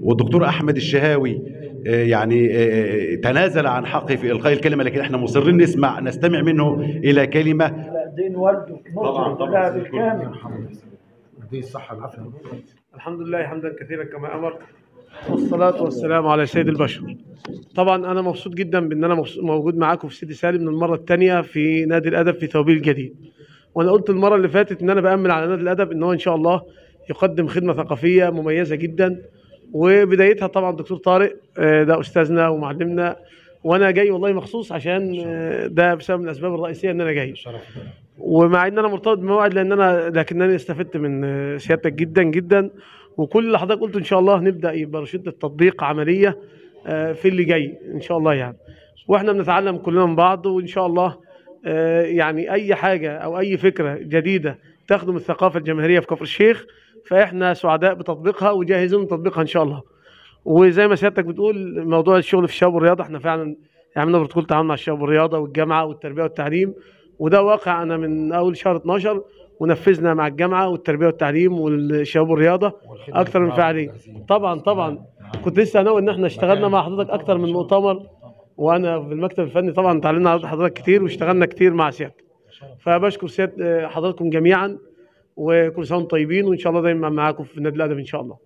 والدكتور احمد الشهاوي تنازل عن حقه في القاء الكلمه، لكن احنا مصرين نستمع منه الى كلمه. لا دين والده طبعا طبعا بالكامل. دي الصحة العافية. الحمد لله حمدا كثيرا كما امر، والصلاة والسلام على سيد البشر. طبعا انا مبسوط جدا بان انا موجود معاكم في سيدي سالم من المره الثانيه في نادي الادب في توبيل جديد. وانا قلت المره اللي فاتت ان انا بامل على نادي الادب ان هو ان شاء الله يقدم خدمه ثقافيه مميزه جدا، وبدايتها طبعا الدكتور طارق ده استاذنا ومعلمنا، وانا جاي والله مخصوص عشان ده بسبب من الاسباب الرئيسيه ان انا جاي. ومع ان انا مرتبط بموعد لكنني استفدت من سيادتك جدا جدا، وكل اللي حضرتك قلته ان شاء الله نبدا يبقى رشده التطبيق عمليه في اللي جاي ان شاء الله يعني. واحنا بنتعلم كلنا من بعض، وان شاء الله يعني اي حاجه او اي فكره جديده تخدم الثقافه الجماهيريه في كفر الشيخ فاحنا سعداء بتطبيقها وجاهزين لتطبيقها ان شاء الله. وزي ما سيادتك بتقول موضوع الشغل في الشباب والرياضه، احنا فعلا عملنا بروتوكول تعاون مع الشباب والرياضه والجامعه والتربيه والتعليم، وده واقع انا من اول شهر 12 ونفذنا مع الجامعه والتربيه والتعليم والشباب والرياضه اكثر من فعاليه. طبعا كنت لسه ناوي ان احنا اشتغلنا مع حضرتك اكثر من مؤتمر، وانا في المكتب الفني طبعا اتعلمنا على حضرتك كتير واشتغلنا كتير مع سيادتك. فبشكر سيادة حضراتكم جميعا، وكل سنه وانتم طيبين، وان شاء الله دايما معاكم في النادي الادبي ان شاء الله.